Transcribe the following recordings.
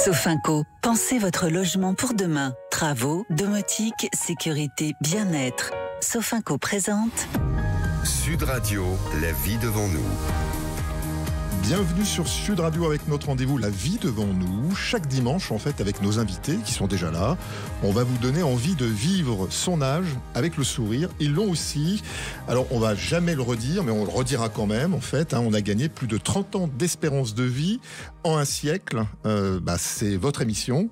Sofinco, pensez votre logement pour demain. Travaux, domotique, sécurité, bien-être. Sofinco présente Sud Radio, la vie devant nous. Bienvenue sur Sud Radio avec notre rendez-vous La vie devant nous. Chaque dimanche, en fait, avec nos invités qui sont déjà là, on va vous donner envie de vivre son âge avec le sourire. Ils l'ont aussi. Alors, on va jamais le redire, mais on le redira quand même, en fait. On a gagné plus de 30 ans d'espérance de vie en un siècle. C'est votre émission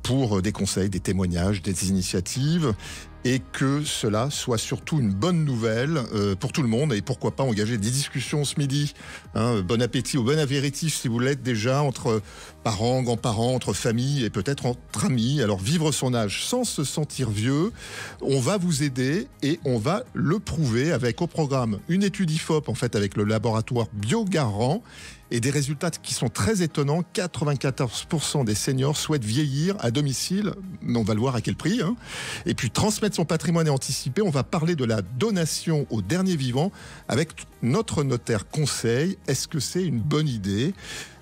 pour des conseils, des témoignages, des initiatives. Et que cela soit surtout une bonne nouvelle pour tout le monde. Et pourquoi pas engager des discussions ce midi. Bon appétit ou bon apéritif si vous l'êtes déjà, entre parents, grands-parents, entre familles et peut-être entre amis. Alors vivre son âge sans se sentir vieux, on va vous aider et on va le prouver avec au programme une étude IFOP en fait avec le laboratoire Biogarant. Et des résultats qui sont très étonnants. 94% des seniors souhaitent vieillir à domicile. On va le voir à quel prix. Et puis transmettre son patrimoine et anticiper. On va parler de la donation aux derniers vivants avec notre notaire conseil. Est-ce que c'est une bonne idée ?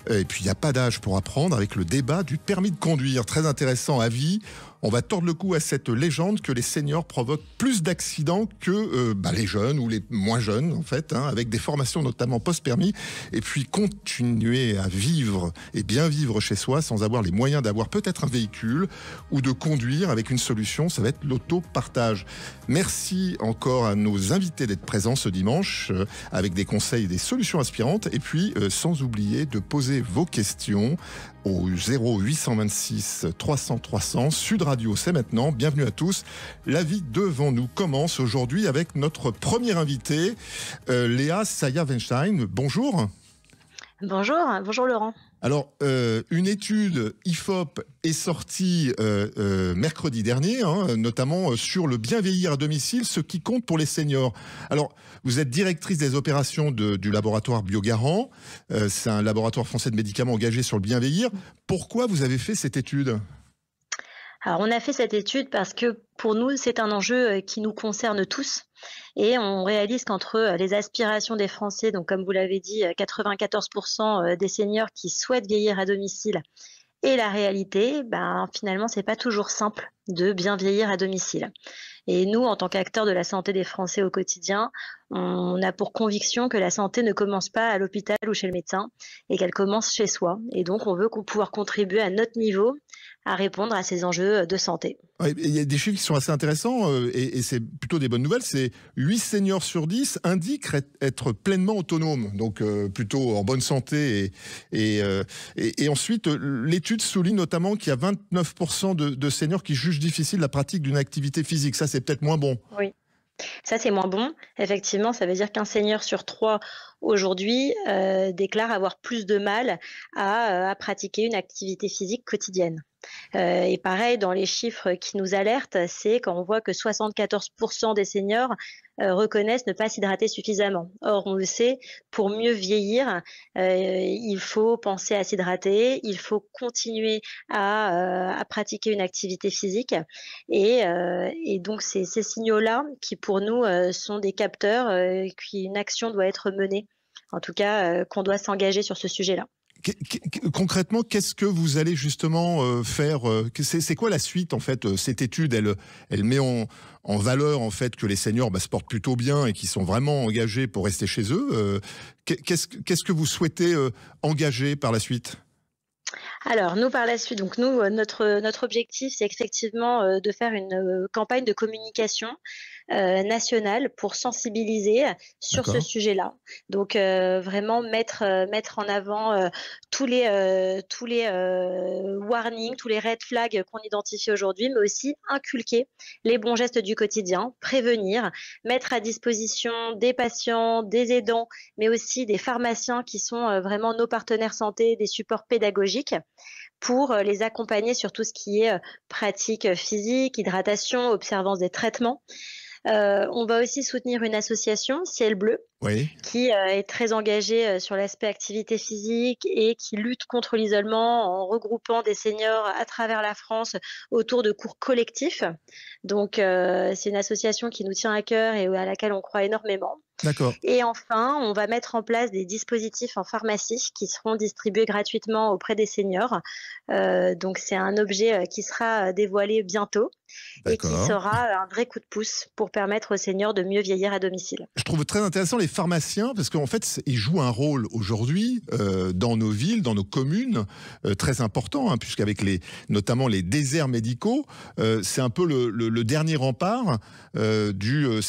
Et puis il n'y a pas d'âge pour apprendre avec le débat du permis de conduire. Très intéressant à vie. On va tordre le cou à cette légende que les seniors provoquent plus d'accidents que les jeunes ou les moins jeunes, en fait, avec des formations notamment post-permis. Et puis continuer à vivre et bien vivre chez soi sans avoir les moyens d'avoir peut-être un véhicule ou de conduire avec une solution, ça va être l'auto-partage. Merci encore à nos invités d'être présents ce dimanche avec des conseils et des solutions inspirantes. Et puis, sans oublier de poser vos questions au 0826 300 300. Sud Radio, c'est maintenant. Bienvenue à tous. La vie devant nous commence aujourd'hui avec notre premier invité, Léa Saya-Weinstein. Bonjour. Bonjour Laurent. Alors, une étude IFOP est sortie mercredi dernier, notamment sur le bien vieillir à domicile, ce qui compte pour les seniors. Alors, vous êtes directrice des opérations du laboratoire Biogarant. C'est un laboratoire français de médicaments engagé sur le bien vieillir. Pourquoi vous avez fait cette étude ? Alors, on a fait cette étude parce que pour nous, c'est un enjeu qui nous concerne tous. Et on réalise qu'entre les aspirations des Français, donc comme vous l'avez dit, 94% des seniors qui souhaitent vieillir à domicile, et la réalité, finalement, c'est pas toujours simple de bien vieillir à domicile. Et nous, en tant qu'acteurs de la santé des Français au quotidien, on a pour conviction que la santé ne commence pas à l'hôpital ou chez le médecin, et qu'elle commence chez soi. Et donc, on veut pouvoir contribuer à notre niveau à répondre à ces enjeux de santé. Ouais, il y a des chiffres qui sont assez intéressants et c'est plutôt des bonnes nouvelles. C'est 8 seniors sur 10 indiquent être pleinement autonomes, donc plutôt en bonne santé. Et ensuite, l'étude souligne notamment qu'il y a 29% de seniors qui jugent difficile la pratique d'une activité physique. Ça, c'est peut-être moins bon. Oui. Ça, c'est moins bon. Effectivement, ça veut dire qu'un senior sur 3 aujourd'hui déclare avoir plus de mal à pratiquer une activité physique quotidienne. Et pareil, dans les chiffres qui nous alertent, c'est quand on voit que 74% des seniors reconnaissent ne pas s'hydrater suffisamment. Or, on le sait, pour mieux vieillir, il faut penser à s'hydrater, il faut continuer à pratiquer une activité physique. Et donc, c'est ces signaux-là qui, pour nous, sont des capteurs, qu'une action doit être menée. En tout cas, qu'on doit s'engager sur ce sujet-là. Concrètement, qu'est-ce que vous allez justement faire ? C'est quoi la suite en fait ? Cette étude, elle met en valeur en fait que les seniors se portent plutôt bien et qu'ils sont vraiment engagés pour rester chez eux. Qu'est-ce que vous souhaitez engager par la suite ? Alors, nous, par la suite, donc nous, notre objectif, c'est effectivement de faire une campagne de communication nationale pour sensibiliser sur ce sujet-là. Donc, vraiment mettre en avant tous les warnings, tous les red flags qu'on identifie aujourd'hui, mais aussi inculquer les bons gestes du quotidien, prévenir, mettre à disposition des patients, des aidants, mais aussi des pharmaciens qui sont vraiment nos partenaires santé, des supports pédagogiques, pour les accompagner sur tout ce qui est pratique physique, hydratation, observance des traitements. On va aussi soutenir une association, Ciel Bleu, qui est très engagée sur l'aspect activité physique et qui lutte contre l'isolement en regroupant des seniors à travers la France autour de cours collectifs. Donc, c'est une association qui nous tient à cœur et à laquelle on croit énormément. D'accord. Et enfin, on va mettre en place des dispositifs en pharmacie qui seront distribués gratuitement auprès des seniors. Donc c'est un objet qui sera dévoilé bientôt et qui D'accord. sera un vrai coup de pouce pour permettre aux seniors de mieux vieillir à domicile. Je trouve très intéressant les pharmaciens parce qu'en fait, ils jouent un rôle aujourd'hui dans nos villes, dans nos communes, très important, hein, puisqu'avec notamment les déserts médicaux, c'est un peu le dernier rempart c'est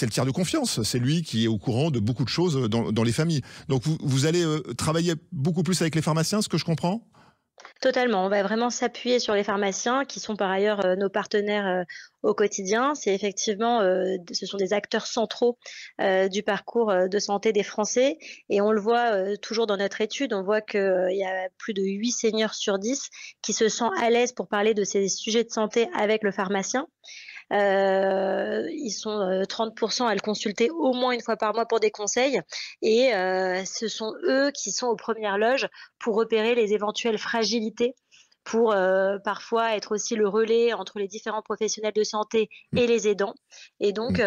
le tiers de confiance. C'est lui qui est au courant de beaucoup de choses dans les familles. Donc vous allez travailler beaucoup plus avec les pharmaciens, ce que je comprends ? Totalement, on va vraiment s'appuyer sur les pharmaciens qui sont par ailleurs nos partenaires au quotidien. C'est effectivement, ce sont des acteurs centraux du parcours de santé des Français et on le voit toujours dans notre étude, on voit qu'il y a plus de 8 seniors sur 10 qui se sentent à l'aise pour parler de ces sujets de santé avec le pharmacien. Ils sont 30% à le consulter au moins une fois par mois pour des conseils et ce sont eux qui sont aux premières loges pour repérer les éventuelles fragilités, pour parfois être aussi le relais entre les différents professionnels de santé et les aidants. Et donc,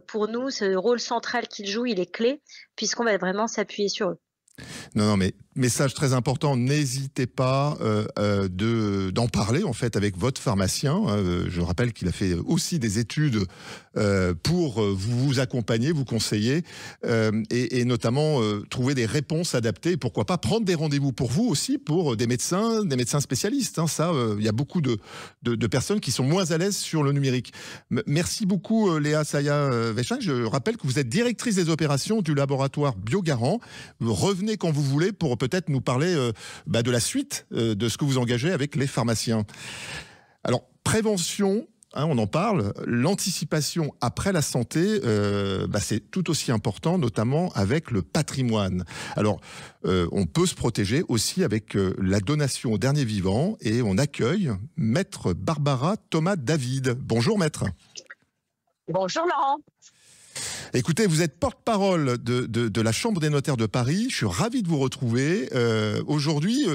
pour nous, ce rôle central qu'ils jouent, il est clé puisqu'on va vraiment s'appuyer sur eux. Non, mais message très important, n'hésitez pas d'en parler en fait avec votre pharmacien. Je rappelle qu'il a fait aussi des études pour vous accompagner, vous conseiller et notamment trouver des réponses adaptées. Pourquoi pas prendre des rendez-vous pour vous aussi, pour des médecins spécialistes. Hein. Ça, il y a beaucoup de personnes qui sont moins à l'aise sur le numérique. Merci beaucoup Léa Saya-Wesching. Je rappelle que vous êtes directrice des opérations du laboratoire Biogarant. Revenez quand vous voulez pour peut-être nous parler de la suite de ce que vous engagez avec les pharmaciens. Alors, prévention, hein, on en parle, l'anticipation après la santé, c'est tout aussi important, notamment avec le patrimoine. Alors, on peut se protéger aussi avec la donation aux derniers vivants et on accueille Maître Barbara Thomas-David. Bonjour Maître. Bonjour Laurent. Écoutez, vous êtes porte-parole de la Chambre des notaires de Paris. Je suis ravi de vous retrouver. Aujourd'hui,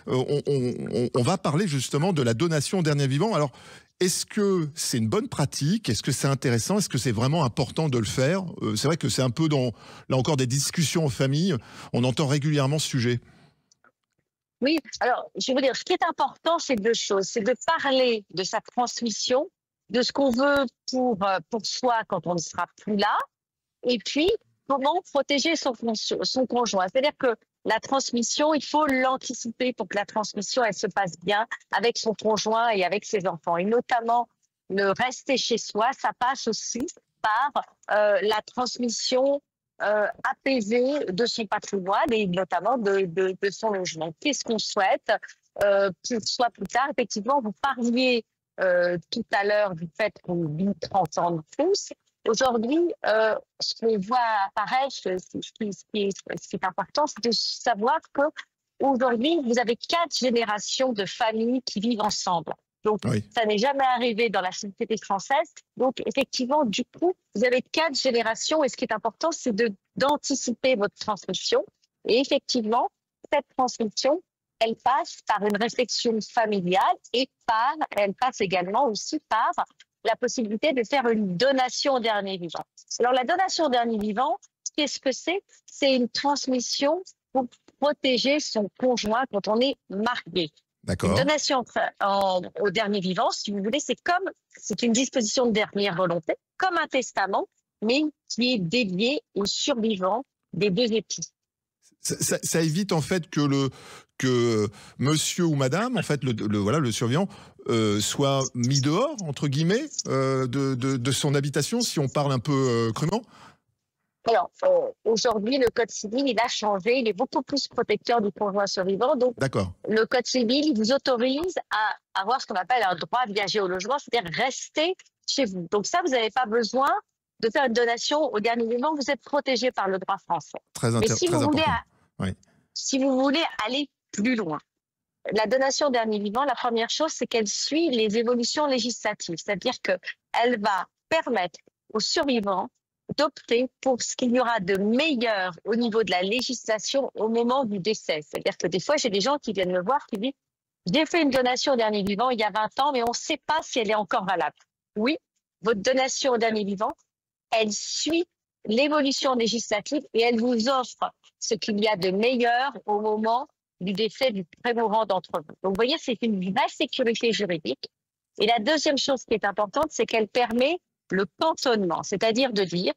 on va parler justement de la donation aux derniers vivants. Alors, est-ce que c'est une bonne pratique? Est-ce que c'est intéressant? Est-ce que c'est vraiment important de le faire? C'est vrai que c'est un peu là encore, des discussions en famille. On entend régulièrement ce sujet. Oui, alors je vais vous dire, ce qui est important, c'est deux choses. C'est de parler de sa transmission, de ce qu'on veut pour soi quand on ne sera plus là, et puis comment protéger son conjoint. C'est-à-dire que la transmission, il faut l'anticiper pour que la transmission, elle se passe bien avec son conjoint et avec ses enfants. Et notamment, le rester chez soi, ça passe aussi par la transmission apaisée de son patrimoine et notamment de son logement. Qu'est-ce qu'on souhaite pour soi plus tard? Effectivement, vous parliez tout à l'heure du fait qu'on vit 30 ans de plus. Aujourd'hui, ce qu'on voit apparaître, ce qui est important, c'est de savoir qu'aujourd'hui, vous avez 4 générations de familles qui vivent ensemble. Donc, oui. Ça n'est jamais arrivé dans la société française. Donc, effectivement, du coup, vous avez 4 générations et ce qui est important, c'est d'anticiper votre transmission. Et effectivement, cette transmission, elle passe par une réflexion familiale et elle passe également aussi par la possibilité de faire une donation au dernier vivant. Alors, la donation au dernier vivant, qu'est-ce que c'est? C'est une transmission pour protéger son conjoint quand on est marié. D'accord. Une donation au dernier vivant, si vous voulez, c'est une disposition de dernière volonté, comme un testament, mais qui est dédié aux survivants des deux époux. Ça évite en fait que monsieur ou madame, en fait, le survivant, soit mis dehors, entre guillemets, de son habitation, si on parle un peu crûment. Alors, aujourd'hui, le Code civil, il a changé, il est beaucoup plus protecteur du conjoint survivant. Donc, le Code civil, il vous autorise à avoir ce qu'on appelle un droit de viager au logement, c'est-à-dire rester chez vous. Donc ça, vous n'avez pas besoin de faire une donation au dernier vivant, vous êtes protégé par le droit français. Mais si vous voulez aller plus loin, la donation au dernier vivant, la première chose, c'est qu'elle suit les évolutions législatives, c'est-à-dire qu'elle va permettre aux survivants d'opter pour ce qu'il y aura de meilleur au niveau de la législation au moment du décès. C'est-à-dire que des fois, j'ai des gens qui viennent me voir qui disent « J'ai fait une donation au dernier vivant il y a 20 ans, mais on ne sait pas si elle est encore valable. » Oui, votre donation au dernier vivant, elle suit l'évolution législative et elle vous offre ce qu'il y a de meilleur au moment du décès du très mourant d'entre vous. Donc, vous voyez, c'est une vraie sécurité juridique. Et la deuxième chose qui est importante, c'est qu'elle permet le cantonnement, c'est-à-dire de dire,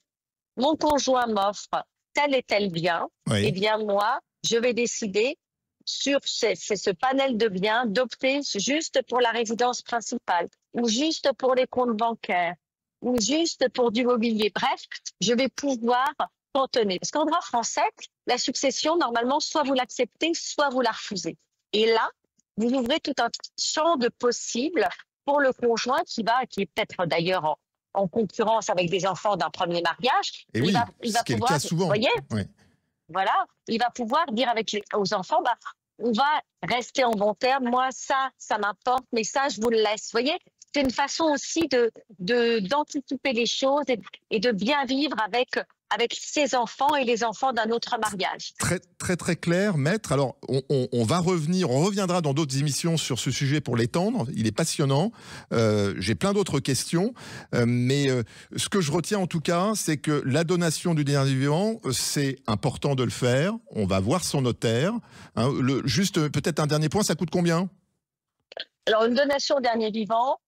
mon conjoint m'offre tel et tel bien, Oui. eh bien moi, je vais décider sur ce panel de biens d'opter juste pour la résidence principale ou juste pour les comptes bancaires ou juste pour du mobilier. Bref, je vais pouvoir cantonner. Parce qu'en droit français, la succession, normalement, soit vous l'acceptez, soit vous la refusez. Et là, vous ouvrez tout un champ de possibles pour le conjoint qui est peut-être d'ailleurs en concurrence avec des enfants d'un premier mariage. Et oui, ce qui est le cas souvent. Vous voyez, Oui. voilà, il va pouvoir dire aux enfants, on va rester en bon terme. Moi, ça m'importe, mais ça, je vous le laisse. Vous voyez, c'est une façon aussi d'anticiper les choses et de bien vivre avec ses enfants et les enfants d'un autre mariage. Très, très, très clair, maître. Alors, on reviendra dans d'autres émissions sur ce sujet pour l'étendre. Il est passionnant. J'ai plein d'autres questions. Mais ce que je retiens en tout cas, c'est que la donation du dernier vivant, c'est important de le faire. On va voir son notaire. Hein, juste peut-être un dernier point, ça coûte combien? Alors, une donation au dernier vivant,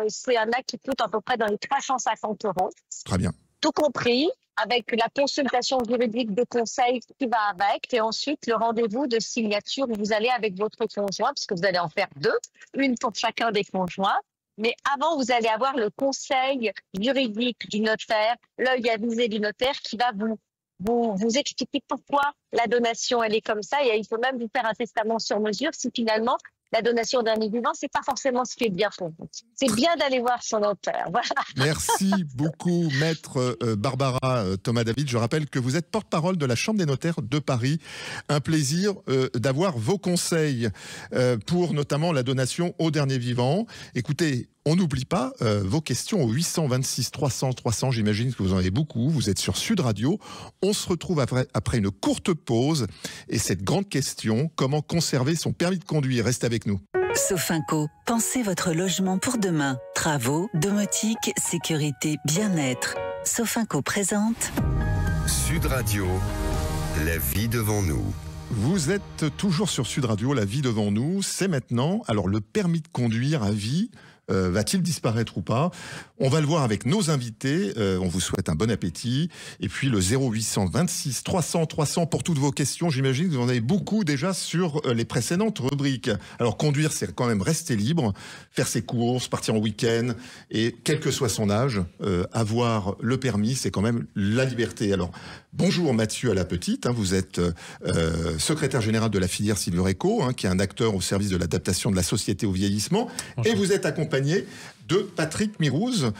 c'est un acte qui coûte à peu près dans les 350 €. Très bien. Tout compris, avec la consultation juridique de conseil qui va avec, et ensuite le rendez-vous de signature où vous allez avec votre conjoint, puisque vous allez en faire 2, une pour chacun des conjoints. Mais avant, vous allez avoir le conseil juridique du notaire, l'œil avisé du notaire qui va vous expliquer pourquoi la donation, elle est comme ça, et il faut même vous faire un testament sur mesure si finalement la donation d'un vivant, c'est pas forcément ce qui est bien pour vous. C'est bien d'aller voir son notaire. Voilà. Merci beaucoup, maître Barbara Thomas-David. Je rappelle que vous êtes porte-parole de la Chambre des notaires de Paris. Un plaisir d'avoir vos conseils pour notamment la donation au dernier vivant. Écoutez, on n'oublie pas vos questions au 826 300 300. J'imagine que vous en avez beaucoup. Vous êtes sur Sud Radio. On se retrouve après une courte pause. Et cette grande question, comment conserver son permis de conduire? Restez avec nous. Sofinco, pensez votre logement pour demain. Travaux, domotique, sécurité, bien-être. Sofinco présente Sud Radio, la vie devant nous. Vous êtes toujours sur Sud Radio, la vie devant nous. C'est maintenant. Alors, le permis de conduire à vie, va-t-il disparaître ou pas? On va le voir avec nos invités. On vous souhaite un bon appétit. Et puis le 0826 300 300 pour toutes vos questions. J'imagine que vous en avez beaucoup déjà sur les précédentes rubriques. Alors conduire, c'est quand même rester libre, faire ses courses, partir en week-end. Et quel que soit son âge, avoir le permis, c'est quand même la liberté. Alors bonjour Mathieu à la Petite. Vous êtes secrétaire général de la filière Silvereco, qui est un acteur au service de l'adaptation de la société au vieillissement. Bonjour. Et vous êtes accompagné de Patrick Mirouz,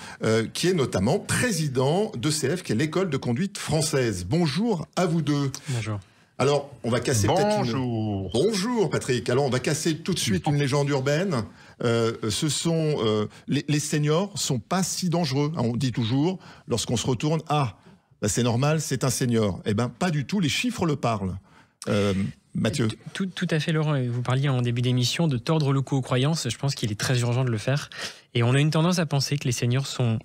qui est notamment président d'ECF, qui est l'école de conduite française. Bonjour à vous deux. Bonjour. Alors, on va casser peut-être une... Bonjour. Bonjour Patrick. Alors, on va casser tout de suite une légende urbaine. Ce sont les seniors sont pas si dangereux. On dit toujours, lorsqu'on se retourne, c'est normal, c'est un senior. Eh ben, pas du tout. Les chiffres le parlent. Mathieu. Tout à fait, Laurent. Vous parliez en début d'émission de tordre le cou aux croyances. Je pense qu'il est très urgent de le faire. Et on a une tendance à penser que les seniors sont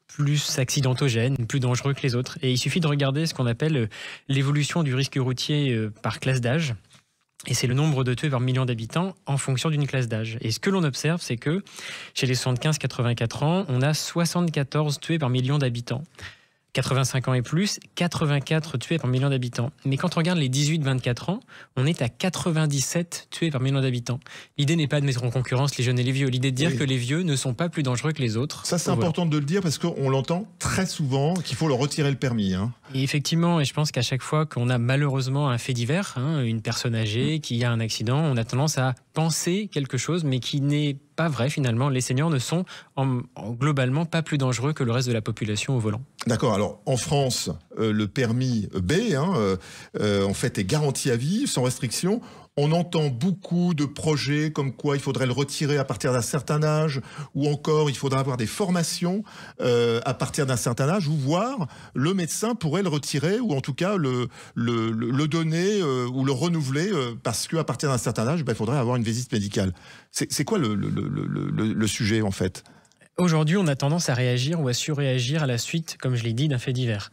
plus accidentogènes, plus dangereux que les autres. Et il suffit de regarder ce qu'on appelle l'évolution du risque routier par classe d'âge. Et c'est le nombre de tués par million d'habitants en fonction d'une classe d'âge. Et ce que l'on observe, c'est que chez les 75-84 ans, on a 74 tués par million d'habitants. 85 ans et plus, 84 tués par million d'habitants. Mais quand on regarde les 18-24 ans, on est à 97 tués par million d'habitants. L'idée n'est pas de mettre en concurrence les jeunes et les vieux. L'idée de dire que les vieux ne sont pas plus dangereux que les autres. Ça, c'est important de le dire parce qu'on l'entend très souvent qu'il faut leur retirer le permis. Et effectivement, et je pense qu'à chaque fois qu'on a malheureusement un fait divers, une personne âgée qui a un accident, on a tendance à penser quelque chose, mais qui n'est pas vrai finalement. Les seniors ne sont globalement pas plus dangereux que le reste de la population au volant. D'accord. Alors en France, le permis B, en fait, est garanti à vie, sans restriction. On entend beaucoup de projets comme quoi il faudrait le retirer à partir d'un certain âge, ou encore il faudrait avoir des formations à partir d'un certain âge, ou voire le médecin pourrait le retirer, ou en tout cas le donner ou le renouveler, parce qu'à partir d'un certain âge, il faudrait avoir une visite médicale. C'est quoi le sujet en fait ? Aujourd'hui, on a tendance à réagir ou à surréagir à la suite, comme je l'ai dit, d'un fait divers.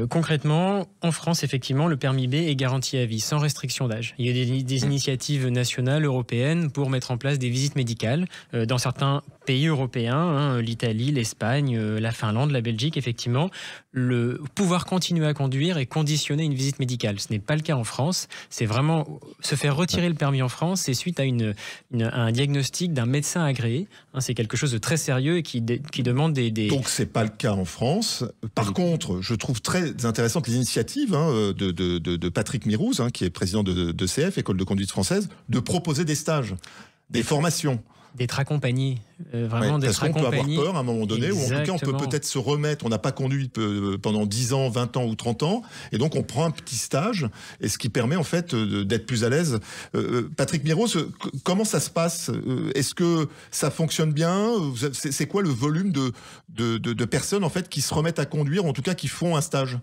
Concrètement, en France, effectivement, le permis B est garanti à vie, sans restriction d'âge. Il y a des initiatives nationales, européennes, pour mettre en place des visites médicales. Dans certains pays européens, l'Italie, l'Espagne, la Finlande, la Belgique, effectivement, le pouvoir continuer à conduire est conditionné à une visite médicale. Ce n'est pas le cas en France. C'est vraiment se faire retirer le permis en France, c'est suite à un diagnostic d'un médecin agréé. C'est quelque chose de très sérieux et qui demande des... Donc c'est pas le cas en France. Par contre, je trouve très intéressante l'initiative de Patrick Mirouz, qui est président de CF, École de conduite française, de proposer des stages, des formations. D'être accompagné, vraiment d'être accompagné. Parce qu'on peut avoir peur à un moment donné, Exactement. ou en tout cas on peut peut-être se remettre, on n'a pas conduit pendant 10 ans, 20 ans ou 30 ans, et donc on prend un petit stage, et ce qui permet en fait d'être plus à l'aise. Patrick Mirouz, comment ça se passe? Est-ce que ça fonctionne bien? C'est quoi le volume de personnes en fait qui se remettent à conduire, ou en tout cas qui font un stage?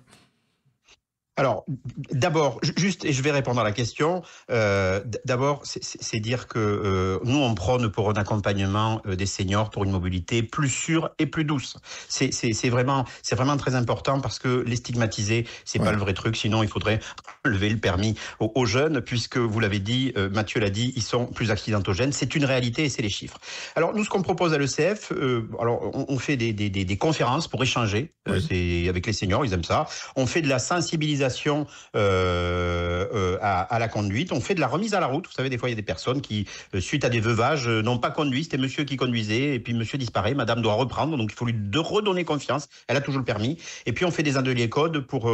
Alors, d'abord, juste, et je vais répondre à la question, d'abord, c'est dire que nous, on prône pour un accompagnement des seniors pour une mobilité plus sûre et plus douce. C'est vraiment très important parce que les stigmatiser, c'est pas le vrai truc, sinon il faudrait lever le permis aux jeunes, puisque vous l'avez dit, Mathieu l'a dit, ils sont plus accidentogènes. C'est une réalité et c'est les chiffres. Alors, nous, ce qu'on propose à l'ECF, on fait des conférences pour échanger avec les seniors, ils aiment ça. On fait de la sensibilisation à la conduite. On fait de la remise à la route. Vous savez, des fois, il y a des personnes qui, suite à des veuvages, n'ont pas conduit. C'était monsieur qui conduisait et puis monsieur disparaît. Madame doit reprendre. Donc, il faut lui redonner confiance. Elle a toujours le permis. Et puis, on fait des ateliers code pour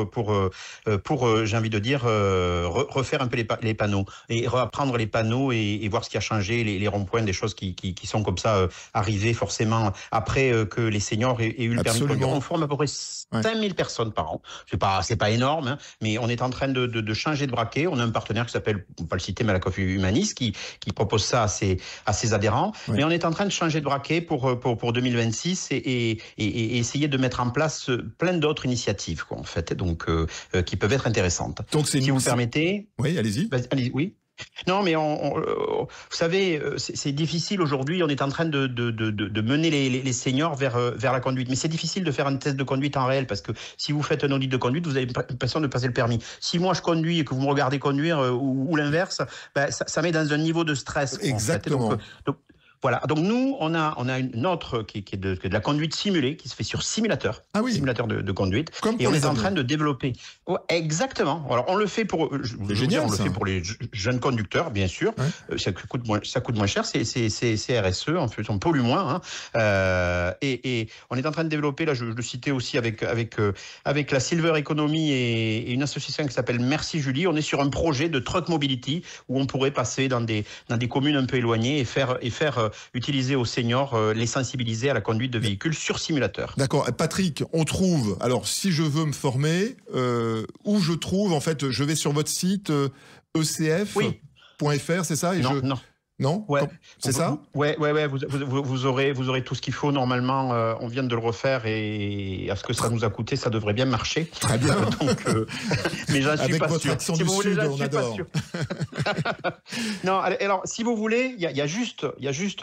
j'ai envie de dire, refaire un peu les panneaux et reprendre les panneaux et voir ce qui a changé, les ronds-points, des choses qui sont comme ça arrivées forcément après que les seniors aient eu le permis de conduire. On forme à peu près 5000 personnes par an. C'est pas énorme, hein, mais on est en train de changer de braquet. On a un partenaire qui s'appelle, on va pas le citer, Malakoff Humanis, qui propose ça à ses adhérents. Oui. Mais on est en train de changer de braquet pour 2026 et essayer de mettre en place plein d'autres initiatives, en fait, donc qui peuvent être intéressantes. Donc, si vous permettez. Oui, allez-y. Allez, oui. Non, mais vous savez, c'est difficile aujourd'hui. On est en train de mener les seniors vers la conduite. Mais c'est difficile de faire un test de conduite en réel parce que si vous faites un audit de conduite, vous avez l'impression de passer le permis. Si moi je conduis et que vous me regardez conduire ou l'inverse, ça met dans un niveau de stress. Exactement. En fait. Donc, voilà. Donc nous, on a une autre qui est de la conduite simulée, qui se fait sur simulateur, simulateur de conduite. Comme et on est en train de développer. Ouais, exactement. Alors on le fait pour, on le fait pour les jeunes conducteurs, bien sûr. Ouais. Ça coûte moins cher. C'est RSE. En fait, on pollue moins. Hein. Et on est en train de développer. Là, je le citais aussi avec la Silver Economy et une association qui s'appelle Merci Julie. On est sur un projet de truck mobility où on pourrait passer dans des communes un peu éloignées et faire utiliser aux seniors, les sensibiliser à la conduite de véhicules sur simulateur. D'accord. Patrick, on trouve, alors si je veux me former, où je trouve, en fait, je vais sur votre site ecf.fr, c'est ça? Non, ouais. C'est ça? Ouais. Vous aurez tout ce qu'il faut. Normalement, on vient de le refaire et à ce que ça nous a coûté, ça devrait bien marcher. Très bien. Donc, mais j'en suis pas sûr. Avec votre accent du Sud, on adore. Non, alors si vous voulez, il y a juste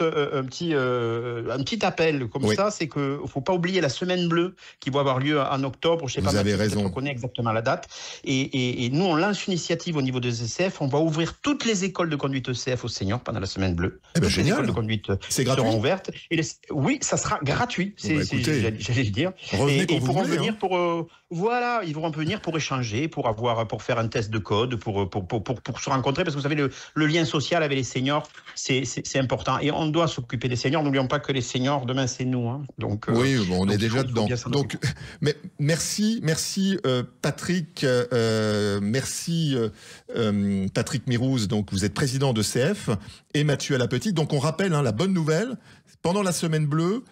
un petit appel comme ça, c'est que faut pas oublier la semaine bleue qui va avoir lieu en octobre. Je sais pas. Vous avez raison. On connaît exactement la date. Et nous, on lance une initiative au niveau des ECF. On va ouvrir toutes les écoles de conduite ECF aux seniors pendant la semaine bleue. Les écoles de conduite seront ouvertes. Oui, ça sera gratuit. J'allais dire. Et ils pourront venir ils vont venir pour échanger, pour faire un test de code, pour se rencontrer, parce que vous savez, le lien social avec les seniors, c'est important. Et on doit s'occuper des seniors. N'oublions pas que les seniors, demain, c'est nous. Hein. Donc, on est déjà dedans. Donc, mais merci Patrick. Merci Patrick Mirouz. Donc, vous êtes président de CF. Et Mathieu Alapetite. Donc on rappelle la bonne nouvelle, pendant la semaine bleue,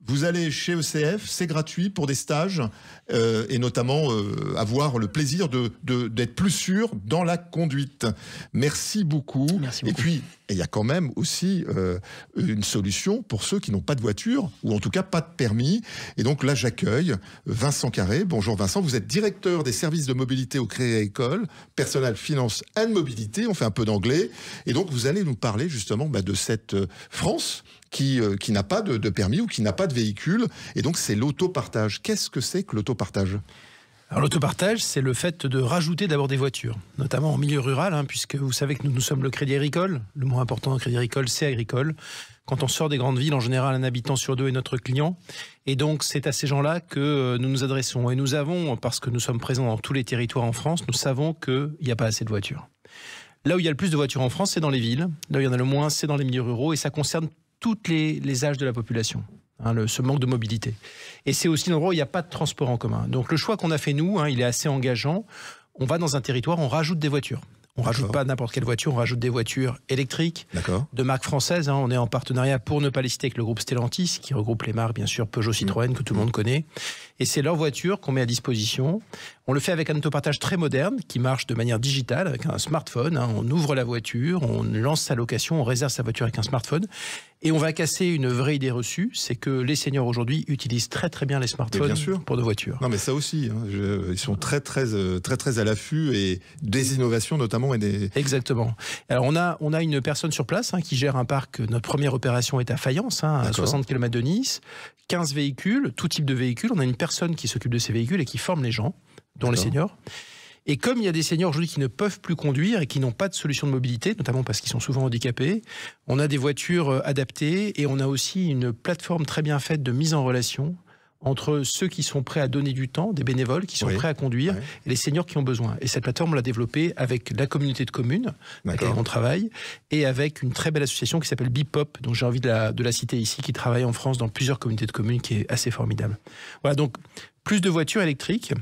vous allez chez ECF, c'est gratuit pour des stages et notamment avoir le plaisir d'être plus sûr dans la conduite. Merci beaucoup. Et puis, il y a quand même aussi une solution pour ceux qui n'ont pas de voiture ou en tout cas pas de permis. Et donc là, j'accueille Vincent Carré. Bonjour Vincent, vous êt directeur des services de mobilité au Crédit Agricole, Personal Finance and Mobility, on fait un peu d'anglais. Et donc vous allez nous parler justement de cette France qui n'a pas de permis ou qui n'a pas de véhicule. Et donc c'est l'autopartage. Qu'est-ce que c'est que l'autopartage ? Alors l'autopartage, c'est le fait de rajouter d'abord des voitures, notamment en milieu rural, puisque vous savez que nous sommes le crédit agricole. Le mot important dans le crédit agricole, c'est agricole. Quand on sort des grandes villes, en général, un habitant sur 2 est notre client. Et donc, c'est à ces gens-là que nous nous adressons. Et nous avons, parce que nous sommes présents dans tous les territoires en France, nous savons qu'il n'y a pas assez de voitures. Là où il y a le plus de voitures en France, c'est dans les villes. Là où il y en a le moins, c'est dans les milieux ruraux. Et ça concerne tous les âges de la population. Ce manque de mobilité. Et c'est aussi l'endroit où il n'y a pas de transport en commun. Donc le choix qu'on a fait nous, il est assez engageant. On va dans un territoire, on rajoute des voitures. On ne rajoute pas n'importe quelle voiture, on rajoute des voitures électriques de marque française. On est en partenariat, pour ne pas les citer, avec le groupe Stellantis, qui regroupe les marques, bien sûr, Peugeot, Citroën, que tout le monde connaît. Et c'est leur voiture qu'on met à disposition. On le fait avec un autopartage très moderne, qui marche de manière digitale, avec un smartphone. On ouvre la voiture, on lance sa location, on réserve sa voiture avec un smartphone. Et on va casser une vraie idée reçue, c'est que les seniors aujourd'hui utilisent très très bien les smartphones pour nos voitures. Non mais ça aussi, ils sont très à l'affût et des innovations notamment. Exactement. Alors on a une personne sur place qui gère un parc. Notre première opération est à Fayence, à 60 km de Nice. 15 véhicules, tout type de véhicules. On a une personne qui s'occupe de ces véhicules et qui forme les gens, dont les seniors. Et comme il y a des seniors aujourd'hui qui ne peuvent plus conduire et qui n'ont pas de solution de mobilité, notamment parce qu'ils sont souvent handicapés, on a des voitures adaptées et on a aussi une plateforme très bien faite de mise en relation entre ceux qui sont prêts à donner du temps, des bénévoles qui sont prêts à conduire, et les seniors qui ont besoin. Et cette plateforme, on l'a développée avec la communauté de communes avec laquelle on travaille, et avec une très belle association qui s'appelle Bipop, dont j'ai envie de la citer ici, qui travaille en France dans plusieurs communautés de communes, qui est assez formidable. Voilà, donc plus de voitures électriques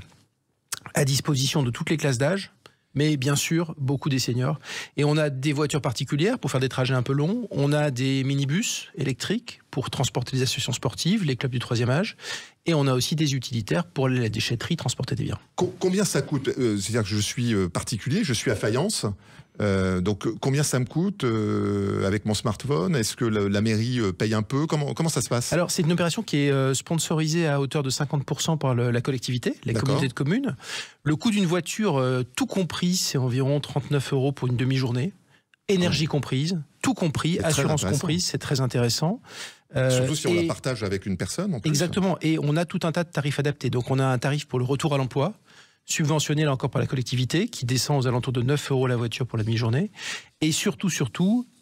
à disposition de toutes les classes d'âge, mais bien sûr, beaucoup des seniors. Et on a des voitures particulières pour faire des trajets un peu longs. On a des minibus électriques pour transporter les associations sportives, les clubs du 3e âge. Et on a aussi des utilitaires pour la déchetterie, transporter des biens. Combien ça coûte ? C'est-à-dire que je suis particulier, je suis à Fayence. Donc combien ça me coûte avec mon smartphone ? Est-ce que la mairie paye un peu ? Comment ça se passe ? Alors c'est une opération qui est sponsorisée à hauteur de 50% par la collectivité, les communautés de communes. Le coût d'une voiture, tout compris, c'est environ 39 € pour une demi-journée. Énergie comprise, tout compris, assurance comprise, c'est très intéressant. Surtout si on la partage avec une personne en plus. Exactement, et on a tout un tas de tarifs adaptés. Donc on a un tarif pour le retour à l'emploi, subventionné là encore par la collectivité, qui descend aux alentours de 9 € la voiture pour la demi-journée. Et surtout,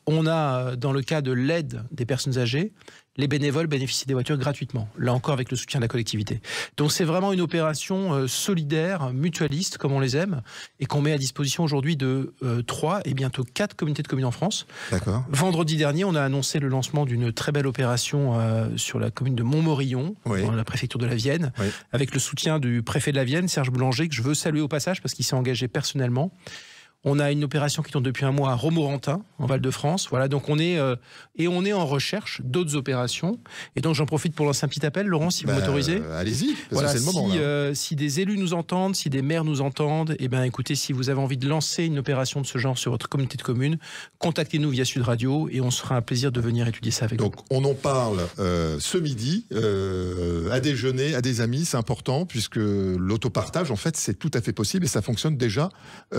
on a, dans le cas de l'aide des personnes âgées, les bénévoles bénéficient des voitures gratuitement, là encore avec le soutien de la collectivité. Donc c'est vraiment une opération solidaire, mutualiste, comme on les aime, et qu'on met à disposition aujourd'hui de 3 et bientôt 4 communautés de communes en France. D'accord. Vendredi dernier, on a annoncé le lancement d'une très belle opération sur la commune de Montmorillon, dans la préfecture de la Vienne, avec le soutien du préfet de la Vienne, Serge Boulanger, que je veux saluer au passage parce qu'il s'est engagé personnellement. On a une opération qui tourne depuis un mois à Romorantin, en Val-de-France. Voilà, donc on est en recherche d'autres opérations. Et donc j'en profite pour lancer un petit appel, Laurent, si vous m'autorisez. Allez-y, parce que c'est le moment. Si des élus nous entendent, si des maires nous entendent, écoutez, si vous avez envie de lancer une opération de ce genre sur votre communauté de communes, contactez-nous via Sud Radio et on se fera un plaisir de venir étudier ça avec vous. Donc on en parle ce midi, à déjeuner, à des amis, c'est important, puisque l'autopartage, en fait, c'est tout à fait possible et ça fonctionne déjà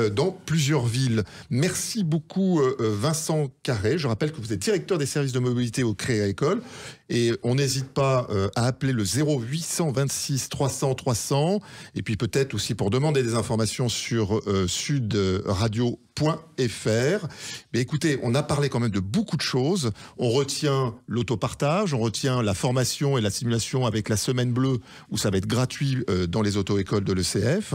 dans plusieurs villes. Merci beaucoup Vincent Carré. Je rappelle que vous êtes directeur des services de mobilité au Crédit Agricole et on n'hésite pas à appeler le 0826 300 300 et puis peut-être aussi pour demander des informations sur sudradio.fr. Mais écoutez, on a parlé quand même de beaucoup de choses. On retient l'autopartage, on retient la formation et la simulation avec la semaine bleue où ça va être gratuit dans les auto-écoles de l'ECF.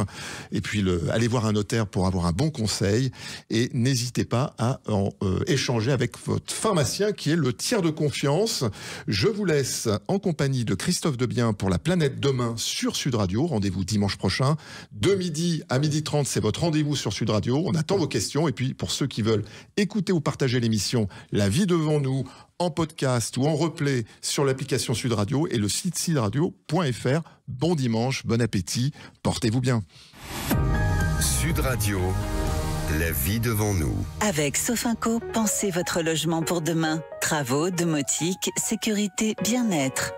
Et puis allez voir un notaire pour avoir un bon conseil et n'hésitez pas à en échanger avec votre pharmacien qui est le tiers de confiance. Je vous laisse en compagnie de Christophe Debien pour La Planète Demain sur Sud Radio. Rendez-vous dimanche prochain. De midi à 12h30, c'est votre rendez-vous sur Sud Radio. On attend vos questions. Et puis, pour ceux qui veulent écouter ou partager l'émission La vie devant nous en podcast ou en replay sur l'application Sud Radio et le site sudradio.fr. Bon dimanche, bon appétit, portez-vous bien. Sud Radio, la vie devant nous. Avec Sofinco, pensez votre logement pour demain. Travaux, domotique, sécurité, bien-être.